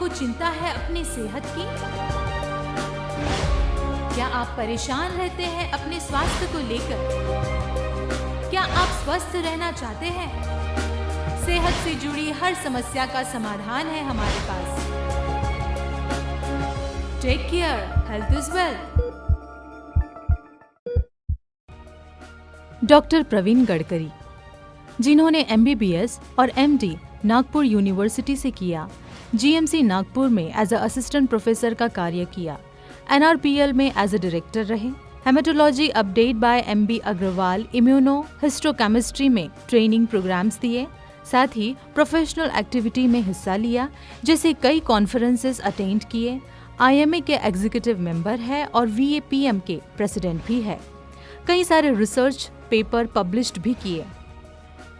आपको चिंता है अपनी सेहत की? क्या आप परेशान रहते हैं अपने स्वास्थ्य को लेकर? क्या आप स्वस्थ रहना चाहते हैं? सेहत से जुड़ी हर समस्या का समाधान है हमारे पास। Take care, health is wealth. Doctor Praveen Gadkari, जिन्होंने MBBS और MD नागपुर यूनिवर्सिटी से किया, GMC नागपुर में एज अ असिस्टेंट प्रोफेसर का कार्य किया, NRPL में एज अ डायरेक्टर रहे, haematology update by MB Agarwal immunohistochemistry में ट्रेनिंग प्रोग्राम्स दिए, साथ ही प्रोफेशनल एक्टिविटी में हिस्सा लिया, जैसे कई कॉन्फ्रेंसेस अटेंड किए, IMA के एग्जीक्यूटिव मेंबर है और VAPM के प्रेसिडेंट भी है। कई सारे रिसर्च पेपर पब्लिश्ड भी किए।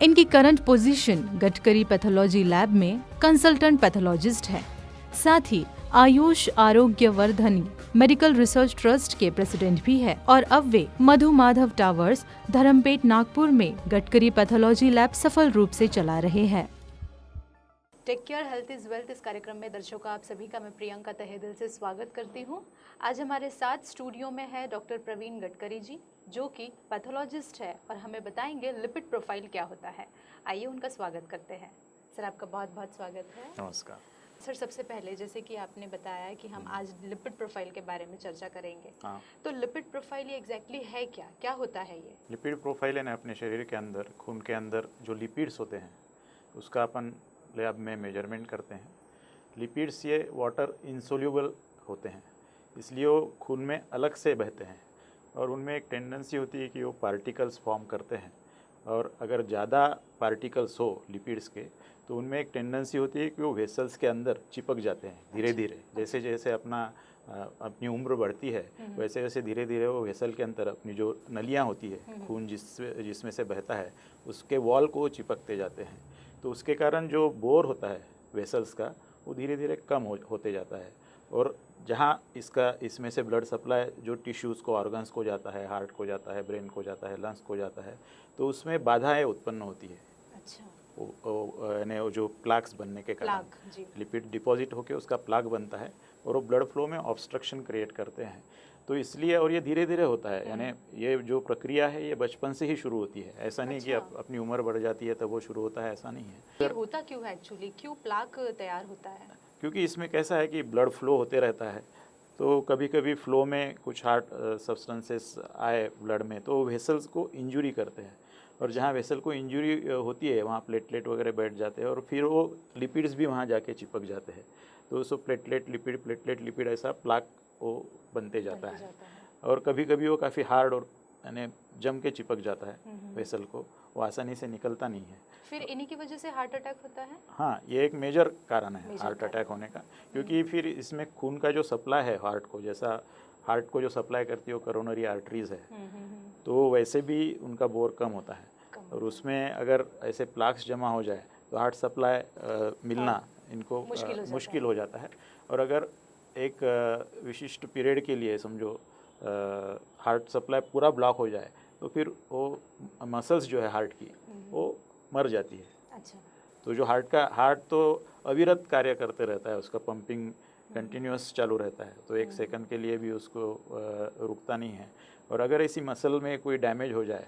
इनकी current position Gadkari pathology lab में कंसल्टेंट पैथोलॉजिस्ट है। साथ ही आयुष आरोग्य वर्धनी मेडिकल रिसर्च ट्रस्ट के प्रेसिडेंट भी है और अब वे मधु माधव टावर्स धर्मपेट नागपुर में गडकरी पैथोलॉजी लैब सफल रूप से चला रहे हैं। Take care, health is wealth इस कार्यक्रम में दर्शकों आप सभी का मैं प्रियंका तहे दिल से स्वागत करती हूँ। आज हमारे साथ स्टूडियो में है डॉक्टर प्रवीण गडकरी जी, जो कि पैथोलॉजिस्ट है और हमें बताएंगे लिपिड प्रोफाइल क्या होता है। आइए उनका स्वागत करते हैं। सर, आपका बहुत बहुत स्वागत है। नमस्कार सर, सबसे पहले जैसे कि आपने बताया कि हम आज लिपिड प्रोफाइल के बारे में चर्चा करेंगे। हाँ, तो लिपिड प्रोफाइल ये एग्जैक्टली है क्या होता है ये? लिपिड प्रोफाइल है ना, अपने शरीर के अंदर खून के अंदर जो लिपिड्स होते हैं उसका अपन लैब में मेजरमेंट करते हैं। लिपिड्स ये वाटर इंसोल्यूबल होते हैं, इसलिए वो खून में अलग से बहते हैं और उनमें एक टेंडेंसी होती है कि वो पार्टिकल्स फॉर्म करते हैं, और अगर ज़्यादा पार्टिकल्स हो लिपिड्स के तो उनमें एक टेंडेंसी होती है कि वो वेसल्स के अंदर चिपक जाते हैं धीरे धीरे। जैसे जैसे अपनी उम्र बढ़ती है वैसे वैसे धीरे धीरे वो वेसल के अंदर अपनी जो नलियाँ होती है, खून जिसमें से बहता है, उसके वॉल को चिपकते जाते हैं। तो उसके कारण जो बोर होता है वेसल्स का वो धीरे धीरे कम होते जाता है, और जहाँ इसमें से ब्लड सप्लाई जो टिश्यूज़ को, ऑर्गन्स को जाता है, हार्ट को जाता है, ब्रेन को जाता है, लंग्स को जाता है, तो उसमें बाधाएं उत्पन्न होती है। अच्छा। यानी वो जो प्लाक्स बनने के कारण लिपिड डिपॉजिट होकर उसका प्लाक बनता है और वो ब्लड फ्लो में ऑब्स्ट्रक्शन क्रिएट करते हैं। तो इसलिए, और ये धीरे धीरे होता है, यानी ये जो प्रक्रिया है ये बचपन से ही शुरू होती है। ऐसा नहीं कि अपनी उम्र बढ़ जाती है तब वो शुरू होता है, ऐसा नहीं है। ये होता क्यों है एक्चुअली, क्यों प्लाक तैयार होता है? क्योंकि इसमें कैसा है कि ब्लड फ्लो होते रहता है, तो कभी कभी फ्लो में कुछ हार्ट सब्सटेंसेस आए ब्लड में तो वेसल्स को इंजुरी करते हैं, और जहाँ वेसल को इंजुरी होती है वहाँ प्लेटलेट वगैरह बैठ जाते हैं और फिर वो लिपिड्स भी वहाँ जाके चिपक जाते हैं। तो उसको प्लेटलेट लिपिड ऐसा प्लाक वो बनते जाता है। और कभी कभी वो काफ़ी हार्ड और यानी जम के चिपक जाता है वेसल को, वो आसानी से निकलता नहीं है। फिर इन्हीं की वजह से हार्ट अटैक होता है? हाँ, ये एक मेजर कारण है हार्ट अटैक होने का, क्योंकि फिर इसमें खून का जो सप्लाई है हार्ट को, जैसा हार्ट को जो सप्लाई करती है वो करोनरी आर्टरीज है, तो वैसे भी उनका बोर कम होता है, और उसमें अगर ऐसे प्लाक्स जमा हो जाए तो हार्ट सप्लाई मिलना इनको मुश्किल हो जाता है। और अगर एक विशिष्ट पीरियड के लिए समझो हार्ट सप्लाई पूरा ब्लॉक हो जाए तो फिर वो मसल्स जो है हार्ट की वो मर जाती है। अच्छा। तो जो हार्ट तो अविरत कार्य करते रहता है, उसका पंपिंग कंटिन्यूस चालू रहता है, तो एक सेकंड के लिए भी उसको रुकता नहीं है। और अगर ऐसी मसल में कोई डैमेज हो जाए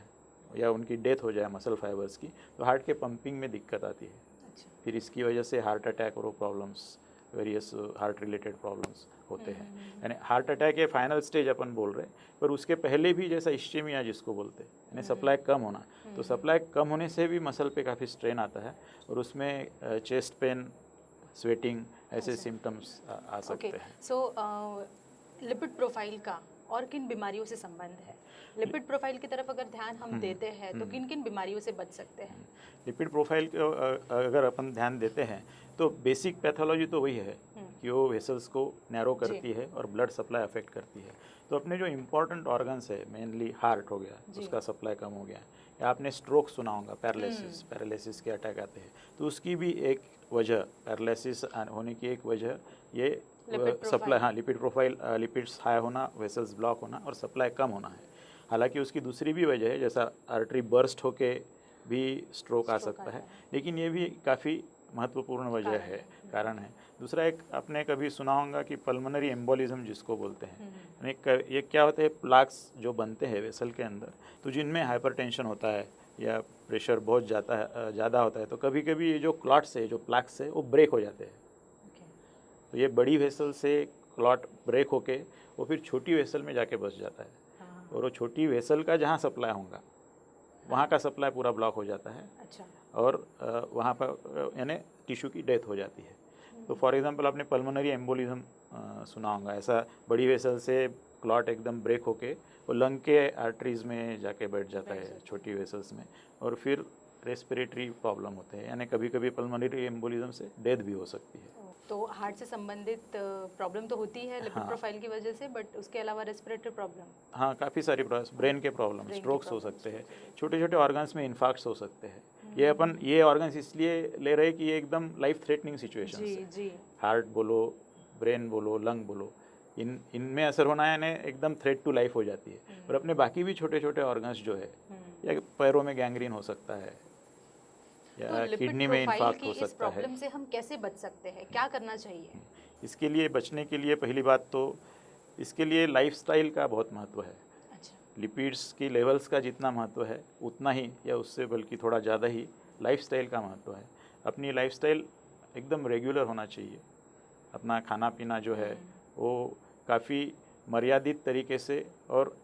या उनकी डेथ हो जाए मसल फाइबर्स की, तो हार्ट के पंपिंग में दिक्कत आती है। अच्छा। फिर इसकी वजह से हार्ट अटैक और problems, various heart related problems होते हैं। यानी हार्ट अटैक ये फाइनल स्टेज अपन बोल रहे हैं, पर उसके पहले भी जैसा इश्चेमिया जिसको बोलते हैं, यानी सप्लाई कम होना, तो सप्लाई कम होने से भी मसल पे काफ़ी स्ट्रेन आता है और उसमें चेस्ट पेन, स्वेटिंग ऐसे सिम्टम्स आ सकते हैं। सो लिपिड प्रोफाइल का और किन बीमारियों से संबंध है? लिपिड प्रोफाइल की तरफ अगर ध्यान हम देते हैं तो किन किन बीमारियों से बच सकते हैं? लिपिड प्रोफाइल को अगर अपन ध्यान देते हैं तो बेसिक पैथोलॉजी तो वही है कि वो वेसल्स को नैरो करती है और ब्लड सप्लाई अफेक्ट करती है। तो अपने जो इम्पोर्टेंट ऑर्गन्स है, मेनली हार्ट हो गया, उसका सप्लाई कम हो गया, या आपने स्ट्रोक सुना होगा, पैरालिसिस के अटैक आते हैं, तो उसकी भी एक वजह, पैरालिसिस होने की एक वजह ये सप्लाई, हाँ, लिपिड प्रोफाइल, लिपिड्स हाई होना, वेसल्स ब्लॉक होना और सप्लाई कम होना है। हालांकि उसकी दूसरी भी वजह है, जैसा आर्टरी बर्स्ट होके भी स्ट्रोक आ सकता है, लेकिन ये भी काफ़ी महत्वपूर्ण वजह है, कारण है। दूसरा एक आपने कभी सुना होगा कि पल्मोनरी एम्बोलिज्म जिसको बोलते हैं, यानी ये क्या होते हैं, प्लाक्स जो बनते हैं वेसल के अंदर, तो जिनमें हाइपरटेंशन होता है या प्रेशर बहुत ज़्यादा होता है, तो कभी कभी ये जो क्लॉट्स है, जो प्लाक्स है, वो ब्रेक हो जाते हैं। तो ये बड़ी वेसल से क्लॉट ब्रेक होके वो फिर छोटी वेसल में जाके बस जाता है, और वो छोटी वेसल का जहाँ सप्लाई होगा वहाँ का सप्लाई पूरा ब्लॉक हो जाता है। अच्छा। और वहाँ पर यानी टिश्यू की डेथ हो जाती है। तो फॉर एग्जांपल आपने पल्मोनरी एम्बोलिज्म सुना होगा, ऐसा बड़ी वेसल से क्लॉट एकदम ब्रेक होके वो लंग के आर्टरीज में जाके बैठ जाता है, छोटी वेसल्स में, और फिर रेस्पिरेटरी प्रॉब्लम होते हैं, यानी कभी कभी पल्मोनरी एम्बोलिज्म से डेथ भी हो सकती है। तो हार्ट से संबंधित प्रॉब्लम तो होती है लिपिड प्रोफाइल की वजह से, बट उसके अलावा रेस्पिरेटरी प्रॉब्लम, हाँ, काफ़ी सारी ब्रेन के प्रॉब्लम, स्ट्रोक्स हो सकते हैं, छोटे छोटे ऑर्गन्स में इन्फाक्ट्स हो सकते हैं। ये ऑर्गन्स इसलिए ले रहे हैं कि ये एकदम लाइफ थ्रेटनिंग सिचुएशन है। हार्ट बोलो, ब्रेन बोलो, लंग बोलो, इनमें असर होना यानी एकदम थ्रेट टू लाइफ हो जाती है। और अपने बाकी भी छोटे छोटे ऑर्गन्स जो है, या पैरों में गैंग्रीन हो सकता है, या किडनी में इन्फाक्ट हो सकता है। प्रॉब्लम से हम कैसे बच सकते हैं, क्या करना चाहिए? इसके लिए बचने के लिए पहली बात तो इसके लिए लाइफस्टाइल का बहुत महत्व है। लिपिड्स की लेवल्स का जितना महत्व है उतना ही, या उससे बल्कि थोड़ा ज़्यादा ही, लाइफस्टाइल का महत्व है। अपनी लाइफस्टाइल एकदम रेगुलर होना चाहिए। अपना खाना पीना जो है वो काफ़ी मर्यादित तरीके से और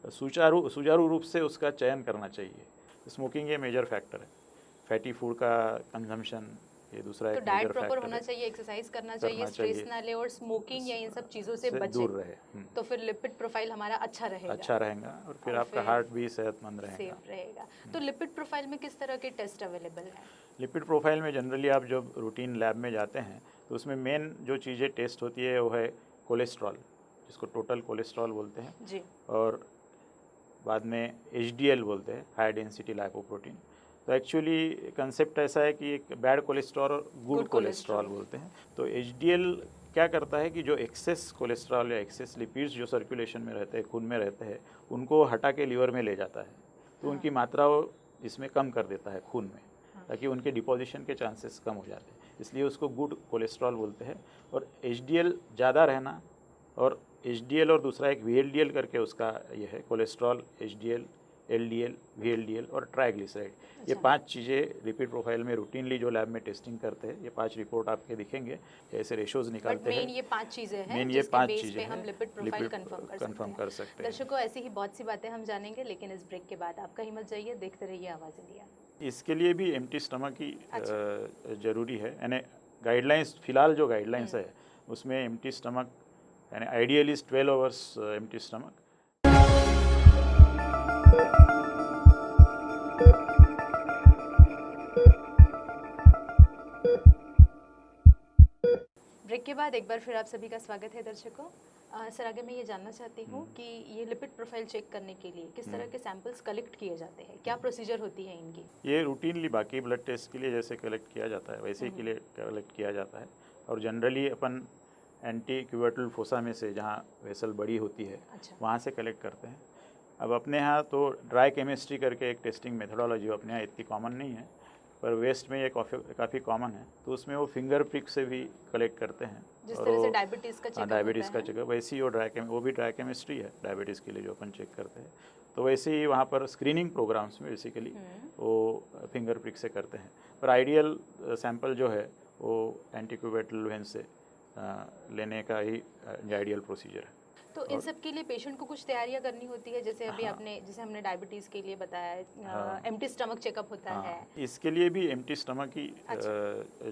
सुचारू रूप से उसका चयन करना चाहिए। स्मोकिंग ये मेजर फैक्टर है। फैटी फूड का कंजम्पशन ये दूसरा एक मेजर फैक्टर है। तो डाइट प्रॉपर होना चाहिए, एक्सरसाइज करना चाहिए, स्ट्रेस ना ले, और स्मोकिंग या इन सब चीज़ों से बचे, दूर रहे, तो फिर लिपिड प्रोफाइल हमारा अच्छा रहेगा, और फिर आपका हार्ट भी सेहतमंद रहेगा। तो लिपिड प्रोफाइल में किस तरह के टेस्ट अवेलेबल हैं? लिपिड प्रोफाइल में जनरली आप जब रूटीन लैब में जाते हैं तो उसमें मेन जो चीज़ें टेस्ट होती है वो है कोलेस्ट्रॉल, जिसको टोटल कोलेस्ट्रॉल बोलते हैं जी, और बाद में HDL बोलते हैं, हाई डेंसिटी लाइपोप्रोटीन। तो एक्चुअली कंसेप्ट ऐसा है कि एक बैड कोलेस्ट्रॉल और गुड कोलेस्ट्रॉल बोलते हैं। तो HDL क्या करता है कि जो एक्सेस कोलेस्ट्रॉल या एक्सेस लिपिड्स जो सर्कुलेशन में रहते हैं, खून में रहते हैं, उनको हटा के लीवर में ले जाता है। तो उनकी मात्रा वो इसमें कम कर देता है खून में, ताकि उनके डिपोजिशन के चांसेस कम हो जाते हैं, इसलिए उसको गुड कोलेस्ट्रॉल बोलते हैं। और HDL ज़्यादा रहना, और HDL और दूसरा एक VLDL करके उसका ये है, कोलेस्ट्रॉल, HDL, LDL, VLDL और ट्राइग्लिसराइड। ये 5 चीज़ें लिपिड प्रोफाइल में रूटीनली जो लैब में टेस्टिंग करते हैं, ये 5 रिपोर्ट आपके दिखेंगे, ऐसे रेशोज़ निकालते हैं। ये 5 चीज़ें हैं, मेन ये 5 चीज़ें हम लिपिड प्रोफाइल कंफर्म कर सकते हैं। दर्शकों, ऐसी ही बहुत सी बातें हम जानेंगे, लेकिन इस ब्रेक के बाद आप कहीं मत जाइए, देखते रहिए आवाज़ इंडिया। इसके लिए भी एम्प्टी स्टमक की ज़रूरी है, यानी गाइडलाइंस, फिलहाल जो गाइडलाइंस है उसमें एम्प्टी स्टमक यानी ideal is 12 hours empty stomach. Break के बाद एक बार फिर आप सभी का स्वागत है दर्शकों। सर, आगे मैं ये जानना चाहती हूँ कि ये लिपिड प्रोफाइल चेक करने के लिए किस तरह के सैंपल्स कलेक्ट किए जाते हैं, क्या प्रोसीजर होती है इनकी? ये रूटीनली बाकी ब्लड टेस्ट के लिए जैसे कलेक्ट किया जाता है वैसे ही के लिए कलेक्ट किया जाता है, और जनरली अपन एंटी क्यूबेटल फोसा में से, जहाँ वेसल बड़ी होती है, वहाँ से कलेक्ट करते हैं। अब अपने यहाँ तो ड्राई केमिस्ट्री करके एक टेस्टिंग मेथोडोलॉजी अपने यहाँ इतनी कॉमन नहीं है, पर वेस्ट में ये काफ़ी कॉमन है। तो उसमें वो फिंगर प्रिक से भी कलेक्ट करते हैं, जिस तरह से डायबिटीज़ का चेकअप, वैसे ही वो भी ड्राई केमिस्ट्री है डायबिटीज़ के लिए जो अपन चेक करते हैं। तो वैसे ही वहाँ पर स्क्रीनिंग प्रोग्राम्स में बेसिकली वो फिंगर प्रिक से करते हैं, पर आइडियल सैंपल जो है वो एंटीक्यूबेटल वेन से लेने का ही आइडियल प्रोसीजर है। तो इन सब के लिए पेशेंट को कुछ तैयारियां करनी होती है, जैसे अभी जैसे हमने डायबिटीज़ के लिए बताया, एम्प्टी स्टमक चेकअप होता है, इसके लिए भी एम्प्टी स्टमक ही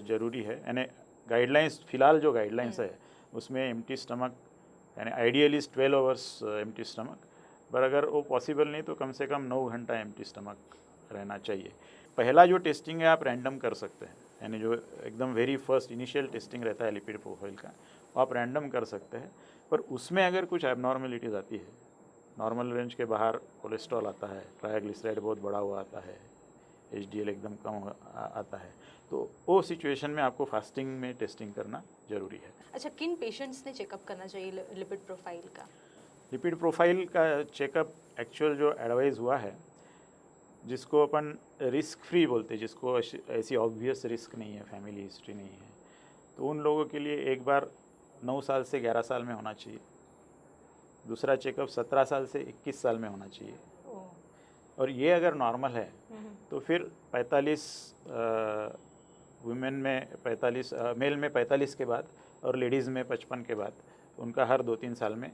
ज़रूरी है, यानी गाइडलाइंस, फिलहाल जो गाइडलाइंस है उसमें एम्प्टी स्टमक यानी ideal is 12 hours empty stomach, पर अगर वो पॉसिबल नहीं तो कम से कम 9 घंटा एम्प्टी स्टमक रहना चाहिए। पहला जो टेस्टिंग है आप रैंडम कर सकते हैं, यानी जो एकदम वेरी फर्स्ट इनिशियल टेस्टिंग रहता है लिपिड प्रोफाइल का, वो आप रैंडम कर सकते हैं। पर उसमें अगर कुछ एबनॉर्मेलिटीज़ आती है, नॉर्मल रेंज के बाहर कोलेस्ट्रॉल आता है, ट्राइग्लिसराइड बहुत बड़ा हुआ आता है, HDL एकदम कम आता है, तो वो सिचुएशन में आपको फास्टिंग में टेस्टिंग करना ज़रूरी है। अच्छा, किन पेशेंट्स ने चेकअप करना चाहिए लिपिड प्रोफाइल का? लिपिड प्रोफाइल का चेकअप एक्चुअल जो एडवाइस हुआ है जिसको अपन रिस्क फ्री बोलते हैं, जिसको ऐसी ऑब्वियस रिस्क नहीं है, फैमिली हिस्ट्री नहीं है, तो उन लोगों के लिए एक बार 9 साल से 11 साल में होना चाहिए। दूसरा चेकअप 17 साल से 21 साल में होना चाहिए। और ये अगर नॉर्मल है तो फिर 45 वुमेन में 45 मेल में 45 के बाद और लेडीज़ में 55 के बाद उनका हर 2-3 साल में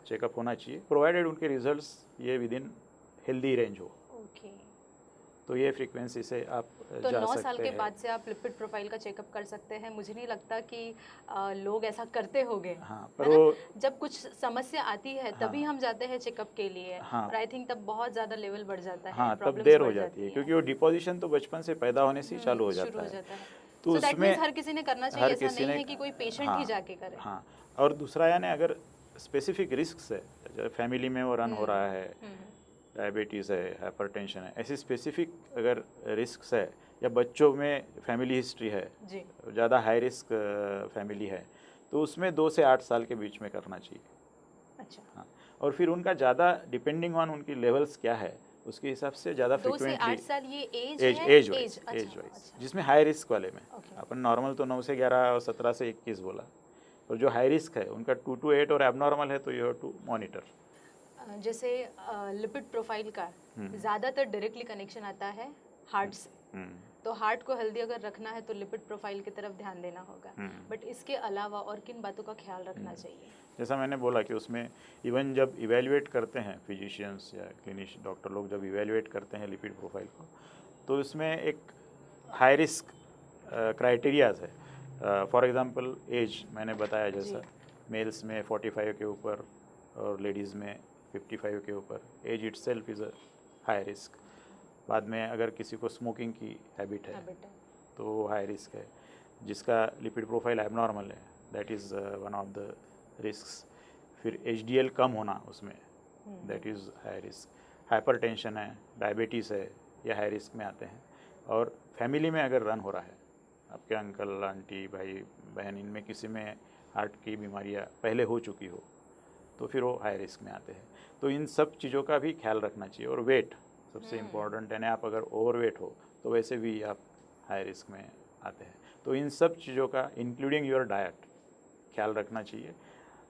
चेकअप होना चाहिए, प्रोवाइडेड उनके रिजल्ट्स ये विद इन हेल्दी रेंज हो। ओके। तो ये फ्रीक्वेंसी से आप तो जा 9 सकते साल के हैं। बाद से आप लिपिड प्रोफाइल का चेकअप कर सकते हैं। मुझे नहीं लगता कि लोग ऐसा करते होंगे। हाँ, पर है ना? वो जब कुछ समस्या आती है तभी हाँ। हम जाते हैं चेकअप के लिए। हाँ। और आई थिंक तब बहुत ज़्यादा लेवल बढ़ जाता है, हाँ, तब प्रॉब्लम्स देर हो बढ़ जाती है, हैं। क्योंकि वो डिपोजिशन तो बचपन से पैदा होने से ही चालू हो शुरू जाता हो है। जाता है। तो सो दैट उसमें मीन्स हर किसी ने करना चाहिए, हर ऐसा किसी नहीं ने है कि कोई पेशेंट हाँ, ही जाके करे। हाँ। और दूसरा यानी अगर स्पेसिफिक रिस्क है, फैमिली में वो रन हो रहा है, डायबिटीज़ है, हाइपरटेंशन है, ऐसी स्पेसिफिक अगर रिस्क है, या बच्चों में फैमिली हिस्ट्री है, जी। ज़्यादा हाई रिस्क फैमिली है, तो उसमें 2 से 8 साल के बीच में करना चाहिए। अच्छा। हाँ, और फिर उनका ज़्यादा डिपेंडिंग ऑन उनकी लेवल्स क्या है उसके हिसाब से ज़्यादा 2 से 8 फ्रिक्वेंटली साल ये एज एज है? एज वाइज अच्छा, एज वाइज अच्छा। जिसमें हाई रिस्क वाले में ओके। अपन नॉर्मल तो 9 से 11 और 17 से 21 बोला, और जो हाई रिस्क है उनका 2 to 8 और एबनॉर्मल है तो यू हैव टू मॉनिटर। जैसे लिपिड प्रोफाइल का ज़्यादातर डायरेक्टली कनेक्शन आता है हार्ट से। तो हार्ट को हेल्दी अगर रखना है तो लिपिड प्रोफाइल की तरफ ध्यान देना होगा। बट इसके अलावा और किन बातों का ख्याल रखना चाहिए? जैसा मैंने बोला कि उसमें इवन जब इवेल्युएट करते हैं फिजिशियंस या क्लिनिशियन डॉक्टर लोग, जब इवेल्युएट करते हैं लिपिड प्रोफाइल को, तो इसमें एक हाई रिस्क क्राइटेरियाज है। फॉर एग्जांपल एज मैंने बताया, जैसा मेल्स में 45 के ऊपर और लेडीज़ में 55 के ऊपर, age itself is a high risk. बाद में अगर किसी को स्मोकिंग की हैबिट है तो हाई रिस्क है। जिसका लिपिड प्रोफाइल एबनॉर्मल है, that is one of the risks. फिर HDL कम होना उसमें, that is high risk. Hypertension है, डायबिटीज़ है, ये हाई रिस्क में आते हैं। और फैमिली में अगर रन हो रहा है, आपके अंकल आंटी भाई बहन, इनमें किसी में हार्ट की बीमारियां पहले हो चुकी हो तो फिर वो हाई रिस्क में आते हैं। तो इन सब चीज़ों का भी ख्याल रखना चाहिए। और वेट सबसे इम्पॉर्टेंट है ना, आप अगर ओवरवेट हो तो वैसे भी आप हाई रिस्क में आते हैं। तो इन सब चीज़ों का इंक्लूडिंग योर डाइट ख्याल रखना चाहिए।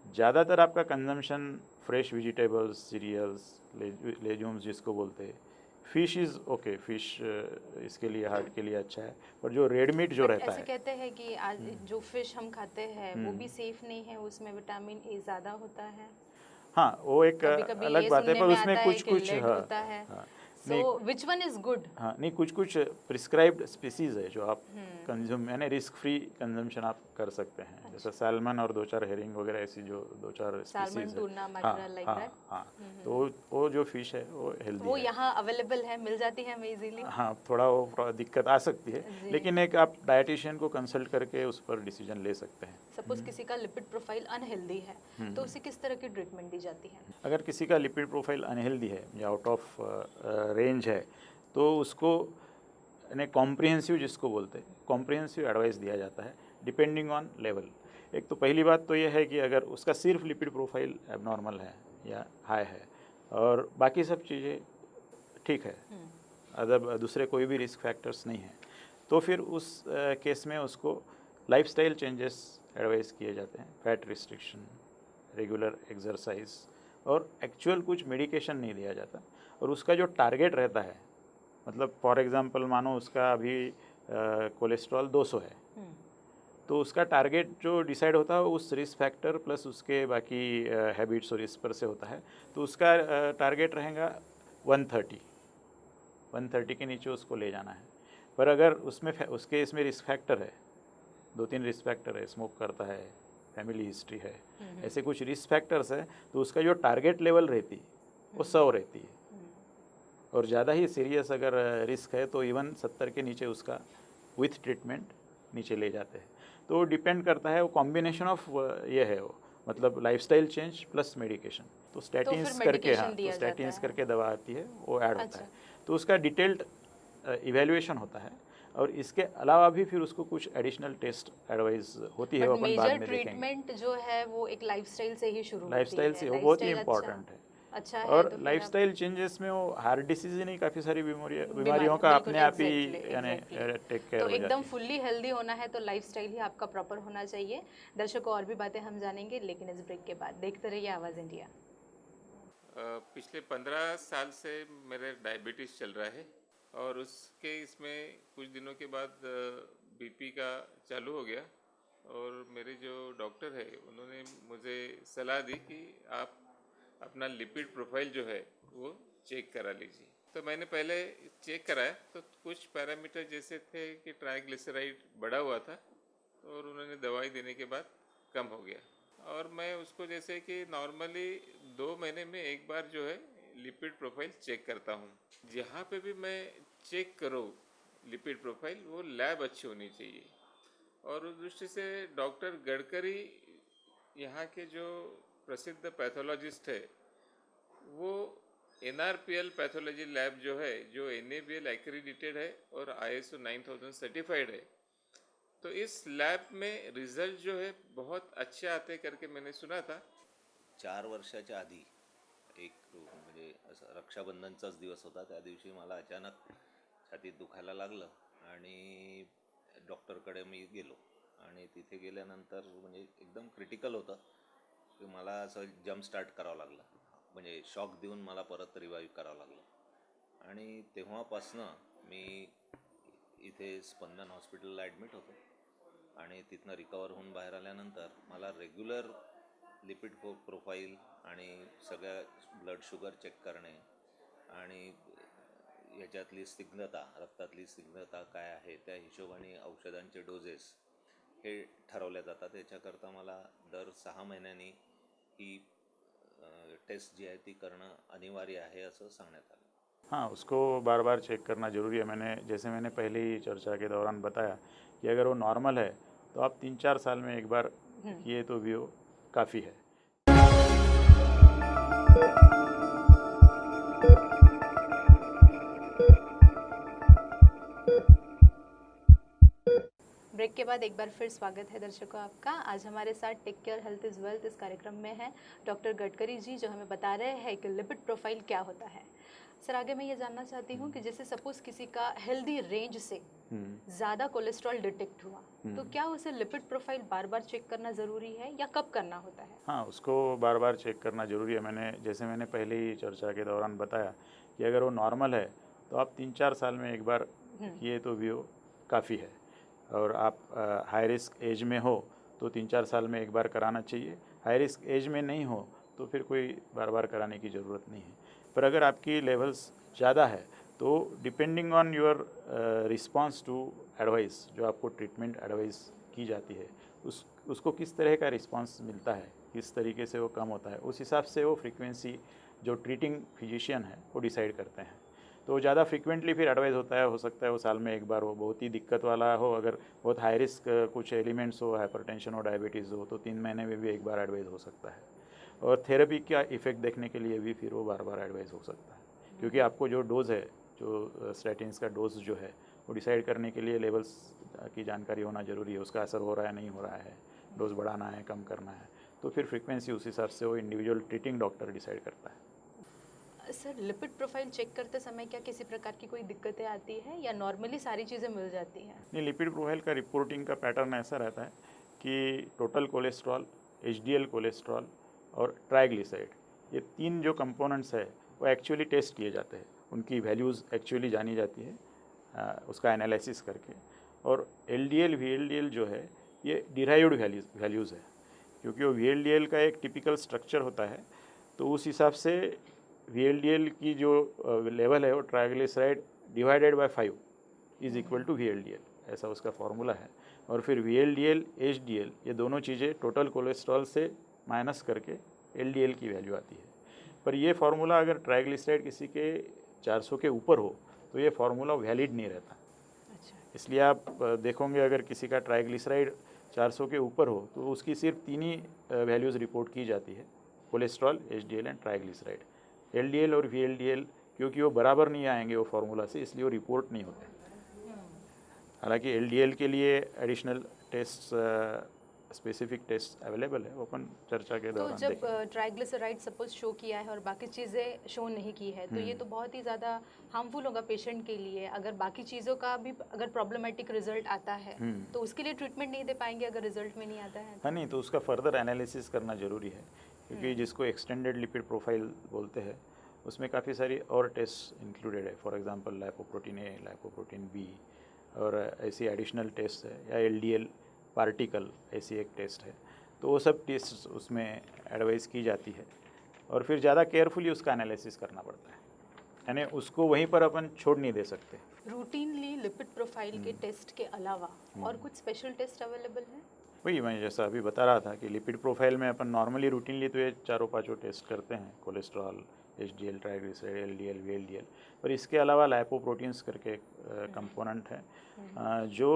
ज़्यादातर आपका कंजम्पशन फ्रेश वेजिटेबल्स, सीरियल्स, लेज्यूम्स जिसको बोलते हैं, फ़िश इज़ ओके, फ़िश इसके लिए हार्ट के लिए अच्छा है। पर जो रेड मीट जो रहता ऐसे है, कहते हैं कि आज जो फिश हम खाते हैं वो भी सेफ नहीं है, उसमें विटामिन ए ज़्यादा होता है। हाँ वो एक कभी-कभी अलग ये बात है, सुनने पर में उसमें आता है कुछ कि कुछ लेड होता है। नहीं, so which one is good? हाँ नहीं, कुछ कुछ प्रिस्क्राइब्ड स्पीसीज़ है जो आप कंज्यूम यानी रिस्क फ्री कंजम्पशन आप कर सकते हैं। जैसे सैल्मन और 2-4 हेरिंग वगैरह, ऐसी जो 2-4 सैल्मन, स्पीसीज़ टूना, है। Mackerel, like that. हाँ, तो वो जो फिश है वो हेल्दी वो है। यहाँ अवेलेबल है, मिल जाती है हमें इजीली? हाँ, थोड़ा वो दिक्कत आ सकती है, लेकिन एक आप डाइटिशियन को कंसल्ट करके उस पर डिसीजन ले सकते हैं। सपोज किसी का लिपिड प्रोफाइल अनहेल्दी है तो उसे किस तरह की ट्रीटमेंट दी जाती है? अगर किसी का लिपिड प्रोफाइल अनहेल्दी है या आउट ऑफ रेंज है तो उसको यानी कॉम्प्रिहेंसिव जिसको बोलते हैं, कॉम्प्रिहेंसिव एडवाइस दिया जाता है डिपेंडिंग ऑन लेवल। एक तो पहली बात तो यह है कि अगर उसका सिर्फ लिपिड प्रोफाइल एबनॉर्मल है या हाई है और बाकी सब चीज़ें ठीक है, अदर दूसरे कोई भी रिस्क फैक्टर्स नहीं है, तो फिर उस केस में उसको लाइफस्टाइल चेंजेस एडवाइस किए जाते हैं। फैट रिस्ट्रिक्शन, रेगुलर एक्सरसाइज, और एक्चुअल कुछ मेडिकेशन नहीं दिया जाता। और उसका जो टारगेट रहता है, मतलब फॉर एग्जांपल मानो उसका अभी कोलेस्ट्रॉल 200 है, तो उसका टारगेट जो डिसाइड होता है उस रिस्क फैक्टर प्लस उसके बाकी हैबिट्स और इस पर से होता है। तो उसका टारगेट रहेगा 130 के नीचे उसको ले जाना है। पर अगर उसमें उसके इसमें रिस्क फैक्टर है, 2-3 रिस्क फैक्टर है, स्मोक करता है, फैमिली हिस्ट्री है, ऐसे कुछ रिस्क फैक्टर्स है, तो उसका जो टारगेट लेवल रहती वो 100 रहती है। और ज़्यादा ही सीरियस अगर रिस्क है तो इवन 70 के नीचे उसका विथ ट्रीटमेंट नीचे ले जाते हैं। तो डिपेंड करता है, वो कॉम्बिनेशन ऑफ ये है, वो मतलब लाइफस्टाइल चेंज प्लस मेडिकेशन। तो स्टैटिन्स करके, हाँ तो स्टैटिन्स करके दवा आती है, वो ऐड होता है। तो उसका डिटेल्ड इवैल्यूएशन होता है। और इसके अलावा भी फिर उसको कुछ एडिशनल टेस्ट एडवाइस होती है, वो अपन बाद में देखेंगे। ट्रीटमेंट जो है वो एक लाइफस्टाइल से ही शुरू होती है। लाइफस्टाइल से वो बहुत ही इम्पॉर्टेंट है। अच्छा है और तो फिर आप लाइफस्टाइल चेंजेस में वो हार्ट डिसीज ही नहीं, काफ़ी सारी बीमारियों बीमारी का बिल्कुल अपने आप ही एग्जैक्टली यानी एग्जैक्टली। टेक केयर तो हो एकदम जाती है। फुल्ली हेल्दी होना है तो लाइफस्टाइल ही आपका प्रॉपर होना चाहिए। दर्शकों और भी बातें हम जानेंगे लेकिन इस ब्रेक के बाद। देखते रहिए आवाज़ इंडिया। पिछले 15 साल से मेरे डायबिटीज़ चल रहा है और उसके इसमें कुछ दिनों के बाद बीपी का चालू हो गया और मेरे जो डॉक्टर है उन्होंने मुझे सलाह दी कि आप अपना लिपिड प्रोफाइल जो है वो चेक करा लीजिए। तो मैंने पहले चेक कराया तो कुछ पैरामीटर जैसे थे कि ट्राइग्लिसराइड बढ़ा हुआ था और उन्होंने दवाई देने के बाद कम हो गया और मैं उसको जैसे कि नॉर्मली 2 महीने में एक बार जो है लिपिड प्रोफाइल चेक करता हूँ। जहाँ पे भी मैं चेक करूँ लिपिड प्रोफाइल वो लैब अच्छी होनी चाहिए और उस दृष्टि से डॉक्टर गडकरी यहाँ के जो प्रसिद्ध पैथोलॉजिस्ट है वो NRPL पैथोलॉजी लैब जो है जो NABL एक्रीडिटेड है और ISO 9000 सर्टिफाइड है। तो इस लॅब में रिझल्ट जो है बहुत अच्छे आते करके मैंने सुना था। 4 वर्षाच्या आधी एक म्हणजे असं रक्षाबंधनचाच दिवस होता, त्या दिवशी मला अचानक छातीत दुखायला लागलं आणि डॉक्टरकडे मी गेलो आणि तिथे गेल्यानंतर म्हणजे एकदम क्रिटिकल होतं की मला असं जम्प स्टार्ट करावं लागलं, म्हणजे शॉक देऊन मला परत रिवाईव्ह करावं लागलं आणि तेव्हापासनं मी इथे स्पंदन हॉस्पिटलला ॲडमिट होतो आणि तिथनं रिकवर होऊन बाहेर आल्यानंतर मला रेग्युलर लिपिड प्रोफाईल आणि सगळ्या ब्लड शुगर चेक करणे आणि याच्यातली स्निग्धता, रक्तातली स्निग्धता काय आहे त्या हिशोबाने औषधांचे डोजेस हे ठरवल्या जातात। त्याच्याकरता मला दर 6 महिन्यांनी ही टेस्ट जी आहे ती करणं अनिवार्य आहे असं सांगण्यात आलं। हाँ, उसको बार बार चेक करना ज़रूरी है। मैंने पहले ही चर्चा के दौरान बताया कि अगर वो नॉर्मल है तो आप 3-4 साल में एक बार किए तो भी वो काफ़ी है। ब्रेक के बाद एक बार फिर स्वागत है दर्शकों आपका। आज हमारे साथ take care health is wealth इस कार्यक्रम में है डॉक्टर गडकरी जी, जो हमें बता रहे हैं कि लिपिड प्रोफाइल क्या होता है। सर आगे मैं ये जानना चाहती हूँ कि जैसे सपोज किसी का हेल्दी रेंज से ज़्यादा कोलेस्ट्रॉल डिटेक्ट हुआ तो क्या उसे लिपिड प्रोफाइल बार बार चेक करना ज़रूरी है या कब करना होता है? हाँ, उसको बार बार चेक करना ज़रूरी है। मैंने पहले ही चर्चा के दौरान बताया कि अगर वो नॉर्मल है तो आप 3-4 साल में एक बार किए तो भी वो काफ़ी है और आप हाई रिस्क एज में हो तो 3-4 साल में एक बार कराना चाहिए। हाई रिस्क एज में नहीं हो तो फिर कोई बार बार कराने की ज़रूरत नहीं है। पर अगर आपकी लेवल्स ज़्यादा है तो depending on your response to advice, जो आपको ट्रीटमेंट एडवाइस की जाती है उसको किस तरह का रिस्पांस मिलता है, किस तरीके से वो कम होता है, उस हिसाब से वो फ्रीक्वेंसी जो ट्रीटिंग फिजिशियन है वो डिसाइड करते हैं। तो ज़्यादा फ्रीक्वेंटली फिर एडवाइस होता है, हो सकता है वो साल में एक बार हो, बहुत ही दिक्कत वाला हो, अगर बहुत हाई रिस्क कुछ एलिमेंट्स हो, हाइपरटेंशन हो, डायबिटीज़ हो तो 3 महीने में भी एक बार एडवाइस हो सकता है। और थेरेपी का इफ़ेक्ट देखने के लिए भी फिर वो बार बार एडवाइस हो सकता है, क्योंकि आपको जो डोज़ है, जो स्टैटिन्स का डोज जो है वो डिसाइड करने के लिए लेवल्स की जानकारी होना ज़रूरी है, उसका असर हो रहा है नहीं हो रहा है, डोज बढ़ाना है कम करना है, तो फिर फ्रीक्वेंसी उस हिसाब से वो इंडिविजुअल ट्रीटिंग डॉक्टर डिसाइड करता है। सर लिपिड प्रोफाइल चेक करते समय क्या किसी प्रकार की कोई दिक्कतें आती है या नॉर्मली सारी चीज़ें मिल जाती हैं? नहीं, लिपिड प्रोफाइल का रिपोर्टिंग का पैटर्न ऐसा रहता है कि टोटल कोलेस्ट्रॉल, HDL कोलेस्ट्रॉल और ट्राइग्लिसराइड, ये 3 जो कंपोनेंट्स है वो एक्चुअली टेस्ट किए जाते हैं, उनकी वैल्यूज़ एक्चुअली जानी जाती है उसका एनालिसिस करके। और LDL VLDL जो है ये डिराइव्ड वैल्यूज़ है, क्योंकि वो VLDL का एक टिपिकल स्ट्रक्चर होता है, तो उस हिसाब से VLDL की जो लेवल है वो triglyceride divided by 5 is equal to VLDL, ऐसा उसका फॉर्मूला है। और फिर VLDL HDL ये दोनों चीज़ें टोटल कोलेस्ट्रॉल से माइनस करके LDL की वैल्यू आती है। पर ये फार्मूला अगर ट्राइग्लिसराइड किसी के 400 के ऊपर हो तो ये फार्मूला वैलिड नहीं रहता। अच्छा। इसलिए आप देखोगे अगर किसी का ट्राइग्लिसराइड 400 के ऊपर हो तो उसकी सिर्फ 3 ही वैल्यूज़ रिपोर्ट की जाती है, cholesterol, HDL and triglyceride. LDL और VLDL क्योंकि वो बराबर नहीं आएंगे वो फार्मूला से, इसलिए वो रिपोर्ट नहीं होते। हालांकि LDL के लिए additional test specific test available है, वो अपन चर्चा के तो दौरान जब देखेंगे। ट्राइग्लिसराइड सपोज शो किया है और बाकी चीज़ें शो नहीं की है तो ये तो बहुत ही ज़्यादा हार्मफुल होगा पेशेंट के लिए। अगर बाकी चीज़ों का भी अगर प्रॉब्लमेटिक रिजल्ट आता है तो उसके लिए ट्रीटमेंट नहीं दे पाएंगे अगर रिजल्ट में नहीं आता है हाँ नहीं, तो उसका फर्दर एनालिसिस करना ज़रूरी है, क्योंकि जिसको एक्सटेंडेड लिपिड प्रोफाइल बोलते हैं उसमें काफ़ी सारी और टेस्ट इंक्लूडेड है। For example lipoprotein A, lipoprotein B और ऐसी एडिशनल टेस्ट है, या एलडीएल पार्टिकल ऐसी एक टेस्ट है। तो वो सब टेस्ट उसमें एडवाइस की जाती है और फिर ज़्यादा केयरफुली उसका एनालिसिस करना पड़ता है, यानी उसको वहीं पर अपन छोड़ नहीं दे सकते। रूटीनली लिपिड प्रोफाइल के टेस्ट के अलावा और कुछ स्पेशल टेस्ट अवेलेबल है? वही मैं जैसा अभी बता रहा था कि लिपिड प्रोफाइल में अपन नॉर्मली रूटीनली तो ये चारों पाँचों टेस्ट करते हैं, cholesterol, HDL, triglyceride, LDL, VLDL. पर इसके अलावा लाइपोप्रोटीन्स करके एक कंपोनेंट है जो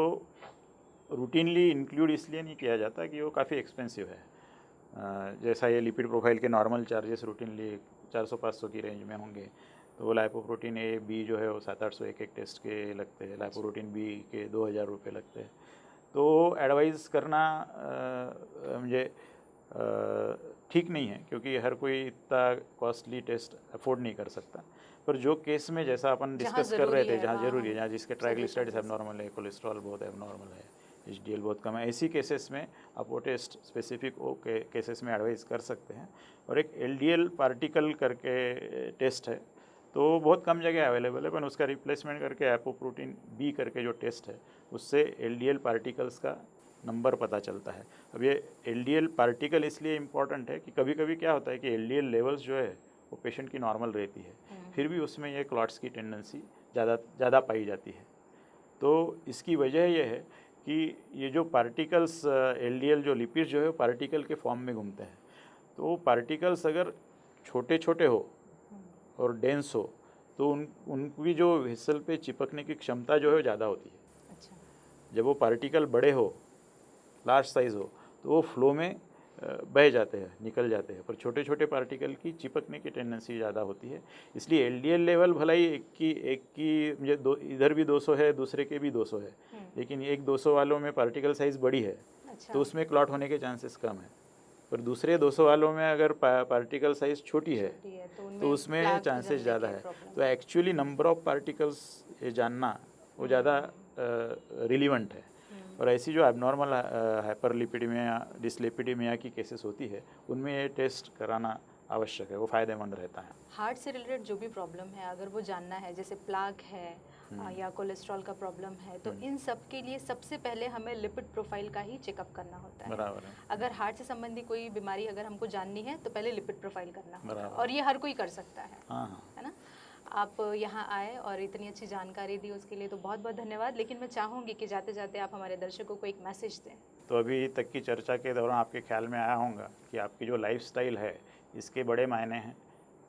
रूटीनली इंक्लूड इसलिए नहीं किया जाता कि वो काफ़ी एक्सपेंसिव है। जैसा ये लिपिड प्रोफाइल के नॉर्मल चार्जेस रूटीनली 400-500 की रेंज में होंगे, तो वो लाइपोप्रोटीन ए बी जो है वो 700-800 एक टेस्ट के लगते हैं, लाइपोप्रोटीन बी के 2000 रुपये लगते हैं। तो एडवाइस करना मुझे ठीक नहीं है, क्योंकि हर कोई इतना कॉस्टली टेस्ट अफोर्ड नहीं कर सकता। पर जो केस में जैसा अपन डिस्कस कर रहे थे, जहाँ ज़रूरी है, जहाँ जिसके ट्राइग्लिसराइड्स एबनॉर्मल है, कोलेस्ट्रॉल बहुत एबनॉर्मल है, एचडीएल बहुत कम है, ऐसी केसेस में आप वो टेस्ट स्पेसिफिक वो केसेस में एडवाइस कर सकते हैं। और एक एलडीएल पार्टिकल करके टेस्ट है, तो बहुत कम जगह अवेलेबल है, पर उसका रिप्लेसमेंट करके एपोप्रोटीन बी करके जो टेस्ट है उससे एलडीएल पार्टिकल्स का नंबर पता चलता है। अब ये एलडीएल पार्टिकल इसलिए इम्पॉर्टेंट है कि कभी कभी क्या होता है कि एलडीएल लेवल्स जो है वो पेशेंट की नॉर्मल रहती है, फिर भी उसमें ये क्लॉट्स की टेंडेंसी ज़्यादा पाई जाती है। तो इसकी वजह यह है कि ये जो पार्टिकल्स एलडीएल जो लिपिड्स जो है पार्टिकल के फॉर्म में घूमते हैं, तो वो पार्टिकल्स अगर छोटे छोटे हो और डेंस हो तो उनकी जो वेसल पे चिपकने की क्षमता जो है ज़्यादा होती है। अच्छा। जब वो पार्टिकल बड़े हो, लार्ज साइज़ हो, तो वो फ्लो में बह जाते हैं, निकल जाते हैं, पर छोटे छोटे पार्टिकल की चिपकने की टेंडेंसी ज़्यादा होती है। इसलिए एलडीएल लेवल भला ही एक की मुझे इधर भी 200 है, दूसरे के भी 200 है, लेकिन एक 200 वालों में पार्टिकल साइज़ बड़ी है, अच्छा। तो उसमें क्लॉट होने के चांसेस कम है। पर दूसरे 200 वालों में अगर पार्टिकल साइज़ छोटी है तो उसमें चांसेस ज़्यादा है। तो एक्चुअली नंबर ऑफ पार्टिकल्स ये जानना वो ज़्यादा रिलीवेंट है। और ऐसी जो एबनॉर्मल हाइपरलिपिडीमिया, डिसलिपिडीमिया की केसेस होती है, उनमें ये टेस्ट कराना आवश्यक है, वो फ़ायदेमंद रहता है। हार्ट से रिलेटेड जो भी प्रॉब्लम है अगर वो जानना है, जैसे प्लाक है या कोलेस्ट्रॉल का प्रॉब्लम है, तो इन सब के लिए सबसे पहले हमें लिपिड प्रोफाइल का ही चेकअप करना होता है। बराबर है। अगर हार्ट से संबंधी कोई बीमारी अगर हमको जाननी है तो पहले लिपिड प्रोफाइल करना होगा, बराबर। और ये हर कोई कर सकता है। हाँ। है ना? आप यहाँ आए और इतनी अच्छी जानकारी दी, उसके लिए तो बहुत बहुत धन्यवाद। लेकिन मैं चाहूँगी कि जाते जाते आप हमारे दर्शकों को एक मैसेज दें। तो अभी तक की चर्चा के दौरान आपके ख्याल में आया होगा कि आपकी जो लाइफस्टाइल है इसके बड़े मायने हैं।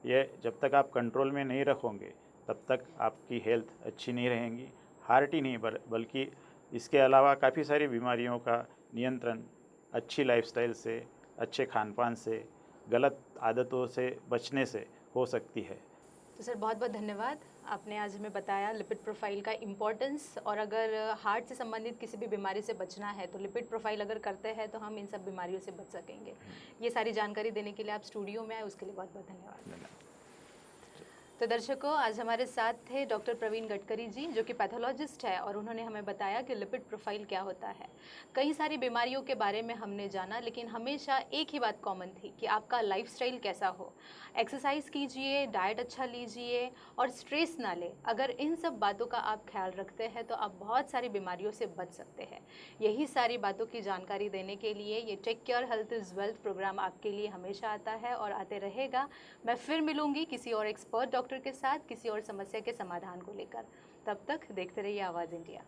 ये जब तक आप कंट्रोल में नहीं रखोगे तब तक आपकी हेल्थ अच्छी नहीं रहेगी। हार्ट ही नहीं बल्कि इसके अलावा काफ़ी सारी बीमारियों का नियंत्रण अच्छी लाइफस्टाइल से, अच्छे खान पान से, गलत आदतों से बचने से हो सकती है। तो सर बहुत बहुत धन्यवाद, आपने आज हमें बताया लिपिड प्रोफाइल का इम्पोर्टेंस। और अगर हार्ट से संबंधित किसी भी बीमारी से बचना है तो लिपिड प्रोफाइल अगर करते हैं तो हम इन सब बीमारियों से बच सकेंगे। ये सारी जानकारी देने के लिए आप स्टूडियो में आए, उसके लिए बहुत बहुत धन्यवाद। तो दर्शकों, आज हमारे साथ थे डॉक्टर प्रवीण गडकरी जी, जो कि पैथोलॉजिस्ट है, और उन्होंने हमें बताया कि लिपिड प्रोफाइल क्या होता है। कई सारी बीमारियों के बारे में हमने जाना, लेकिन हमेशा एक ही बात कॉमन थी कि आपका लाइफस्टाइल कैसा हो। एक्सरसाइज कीजिए, डाइट अच्छा लीजिए और स्ट्रेस ना ले। अगर इन सब बातों का आप ख्याल रखते हैं तो आप बहुत सारी बीमारियों से बच सकते हैं। यही सारी बातों की जानकारी देने के लिए ये take care health is wealth programme आपके लिए हमेशा आता है और आते रहेगा। मैं फिर मिलूंगी किसी और एक्सपर्ट डॉक्टर के साथ, किसी और समस्या के समाधान को लेकर। तब तक देखते रहिए आवाज़ इंडिया।